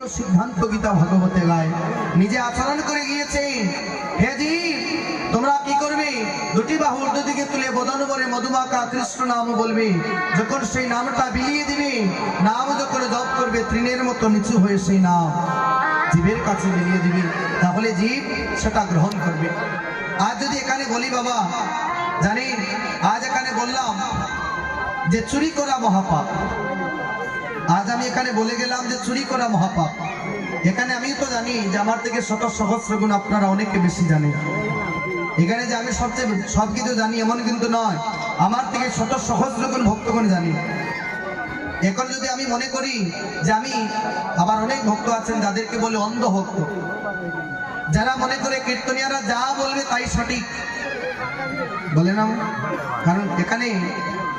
সিদ্ধান্ত গীতা ভাগবতে গায় নিজে আচরণ করে গিয়েছে। হে জীব, তোমরা কি করবে? দুটি বাহু ঊর্ধ্ব দিকে তুলে বদন ভরে মধুমাখা কৃষ্ণ নাম বলবে। যখন সেই নামটা বিলিয়ে দিবে, নাম যখন জপ করবে, তৃণের মতো নিচু হয়ে সেই নাম জীবের কাছে বিলিয়ে দিবে, তাহলে জীব সেটা গ্রহণ করবে। আজ যদি এখানে বলি বাবা, জানেন আজ এখানে বললাম যে চুরি করা মহাপাপ। আজ আমি এখানে বলে গেলাম যে চুরি করা মহাপাপ। এখানে আমি তো জানি যে আমার থেকে শত সহস্র গুণ আপনারা অনেকে বেশি জানেন। এখানে যে আমি সবচেয়ে সবকিছু জানি এমন কিন্তু নয়, আমার থেকে শত সহস্র গুণ ভক্তগণ জানি। এখন যদি আমি মনে করি যে আমি, আবার অনেক ভক্ত আছেন যাদেরকে বলে অন্ধ ভক্ত, যারা মনে করে কীর্তনিয়ারা যা বলবে তাই সঠিক বলে না। কারণ এখানে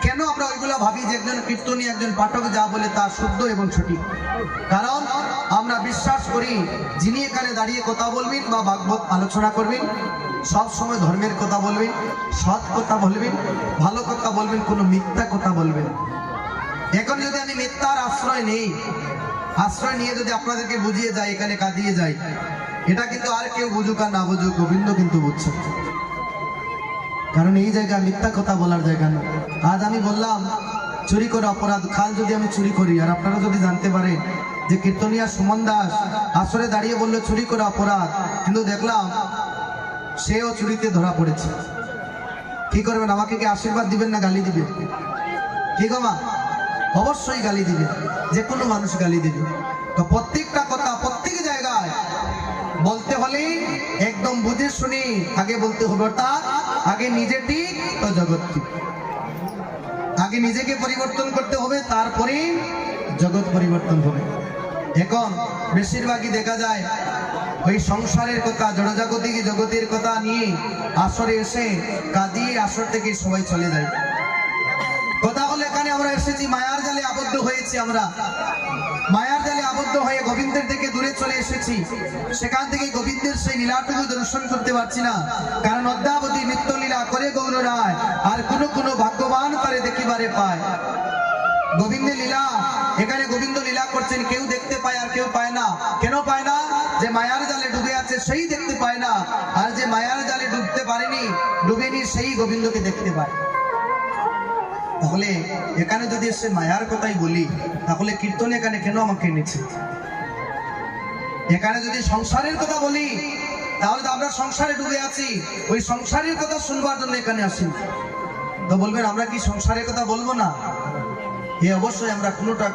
কেন আমরা ওইগুলো ভাবি যে একজন কীর্তনী একজন পাঠক যা বলে তা শুদ্ধ এবং সঠিক? কারণ আমরা বিশ্বাস করি যিনি এখানে দাঁড়িয়ে কথা বলবেন বা ভাগবত আলোচনা করবেন, সব সময় ধর্মের কথা বলবেন, সৎ কথা বলবেন, ভালো কথা বলবেন, কোনো মিথ্যা কথা বলবেন। এখন যদি আমি মিথ্যার আশ্রয় নেই, আশ্রয় নিয়ে যদি আপনাদেরকে বুঝিয়ে যাই, এখানে কাঁদিয়ে যাই, এটা কিন্তু আর কেউ বুঝুক আর না বুঝুক, গোবিন্দ কিন্তু বুঝছে। কারণ এই জায়গা মিথ্যা কথা বলার জায়গা না। আজ আমি বললাম চুরি করে অপরাধ, কাল যদি আমি চুরি করি আর আপনারা যদি জানতে পারেন যে কীর্তনিয়া সুমন দাস আসরে দাঁড়িয়ে বললো চুরি করে অপরাধ, কিন্তু দেখলাম সেও চুরিতে ধরা পড়েছে, কি করবেন? আমাকে কি আশীর্বাদ দিবেন না গালি দিবেন? কি গো মা? অবশ্যই গালি দিবে, যে কোনো মানুষ গালি দিবে। তো প্রত্যেকটা কথা প্রত্যেক জায়গায় বলতে হলে একদম বুঝে শুনি আগে বলতে হবে। অর্থাৎ আগে নিজে ঠিক তো জগৎ ঠিক। আগে নিজেকে পরিবর্তন করতে হবে, তারপরে জগৎ পরিবর্তন হবে। এখন বেশিরভাগই দেখা যায় ওই সংসারের কথা, জড়জাগতিক জগতের কথা নিয়ে আসরে এসে কাঁদিয়ে আসর থেকে সবাই চলে যায়। কথা হলো এখানে আমরা এসেছি মায়ার জালে আবদ্ধ হয়েছি, আমরা মায়ার জালে আবদ্ধ হয়ে গোবিন্দের থেকে দূরে চলে এসেছি। সেখান থেকে গোবিন্দের সেই লীলাটুকু দর্শন করতে পারছি না, কারণ অদ্যাবধি নিত্য লীলা করে গৌর রায়, আর কোনো ভাগ্যবান তারে দেখিবারে পায়। গোবিন্দের লীলা, এখানে গোবিন্দ লীলা করছেন, কেউ দেখতে পায় আর কেউ পায় না। কেন পায় না? যে মায়ার জালে ডুবে আছে সেই দেখতে পায় না, আর যে মায়ার জালে ডুবতে পারেনি, ডুবেনি, সেই গোবিন্দকে দেখতে পায়। তাহলে এখানে যদি এসে মায়ার কথাই বলি, তাহলে কীর্তন এখানে কেন আমাকে এনেছে? এখানে যদি সংসারের কথা বলি, তাহলে তো আমরা সংসারে ডুবে আছি, ওই সংসারের কথা শুনবার জন্য এখানে আসি। তো বলবেন আমরা কি সংসারের কথা বলবো না? অবশ্যই আমরা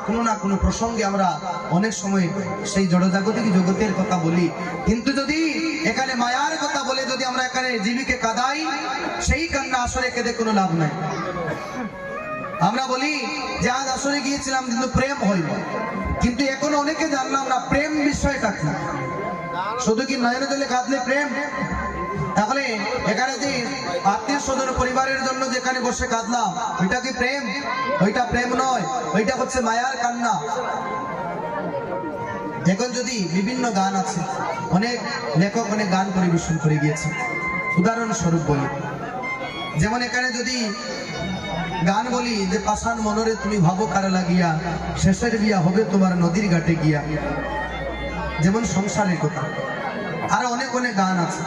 কোনো না কোনো প্রসঙ্গে আমরা অনেক সময় সেই জড়জাগতিক জগতের কথা বলি, কিন্তু যদি এখানে মায়ার কথা বলে যদি আমরা এখানে জীবীকে কাঁদাই, সেই কান্না আসলে কেঁদে কোনো লাভ নাই। আমরা বলি যে আজ আসরে গিয়েছিলাম কিন্তু প্রেম হইল, কিন্তু এখনো অনেকে জানলাম না প্রেম বিষয়টা কি। শুধু কি নয়নে জলে কাঁদলে প্রেম? তাহলে এখানে যে আত্মীয় স্বজন পরিবারের জন্য যেখানে বসে কাঁদলাম, ওইটা কি প্রেম? ওইটা প্রেম নয়, ওইটা হচ্ছে মায়ার কান্না। এখন যদি বিভিন্ন গান আছে, অনেক লেখক অনেক গান পরিবেশন করে গিয়েছে, উদাহরণস্বরূপ বলি, যেমন এখানে যদি গান বলি যে পাষাণ মনরে তুমি ভাবো কারা লাগিয়া, শেষের বিয়া হবে তোমার নদীর ঘাটে গিয়া, যেমন সংসারের কথা। আরো অনেক অনেক গান আছে।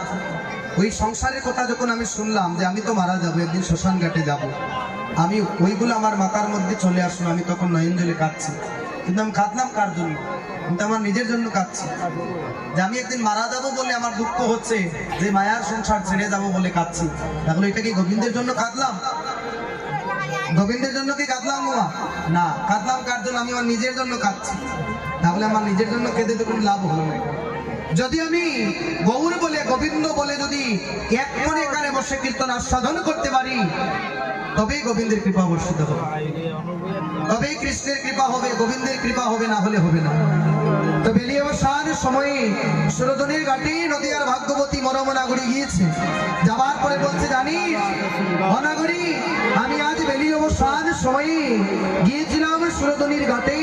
ওই সংসারের কথা যখন আমি শুনলাম যে আমি তো মারা যাবো, একদিন শ্মশান ঘাটে যাব, আমি ওইগুলো আমার মাথার মধ্যে চলে আসলো, আমি তখন নয়ন জলে কাঁদছি। কিন্তু আমি কাঁদলাম কার জন্য? কিন্তু আমার নিজের জন্য কাঁদছি, যে আমি একদিন মারা যাবো বলে আমার দুঃখ হচ্ছে, যে মায়ার সংসার ছেড়ে যাবো বলে কাঁদছি। তাহলে এটা কি গোবিন্দের জন্য কাঁদলাম? গোবিন্দের জন্য কি কাঁদলাম না? কাঁদলাম কার জন্য? আমি আমার নিজের জন্য কাঁদছি। তাহলে আমার নিজের জন্য কেঁদে তো কোনো লাভ হলো না। যদি আমি গৌর বলে গোবিন্দ বলে যদি এক মনে এখানে বসে কীর্তন আস্বাদন করতে পারি, তবেই গোবিন্দের কৃপা বর্ষিত হবে, তবেই কৃষ্ণের কৃপা হবে, গোবিন্দের কৃপা হবে, না হলে হবে না। তো বেলি অবসান সময়ে সুরধনির ঘাটে নদীয়ার ভাগ্যবতী মরমনাগরী গিয়েছে। যাবার পরে বলছে, জানিস অনাগরী, আমি আজ বেলি অবসান সময়ে গিয়েছিলাম সুরধনির ঘাটে,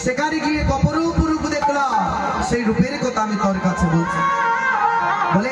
সেখানে গিয়ে অপরূপ রূপ দেখলাম, সেই রূপের কথা আমি তোর কাছে বলছি। বলে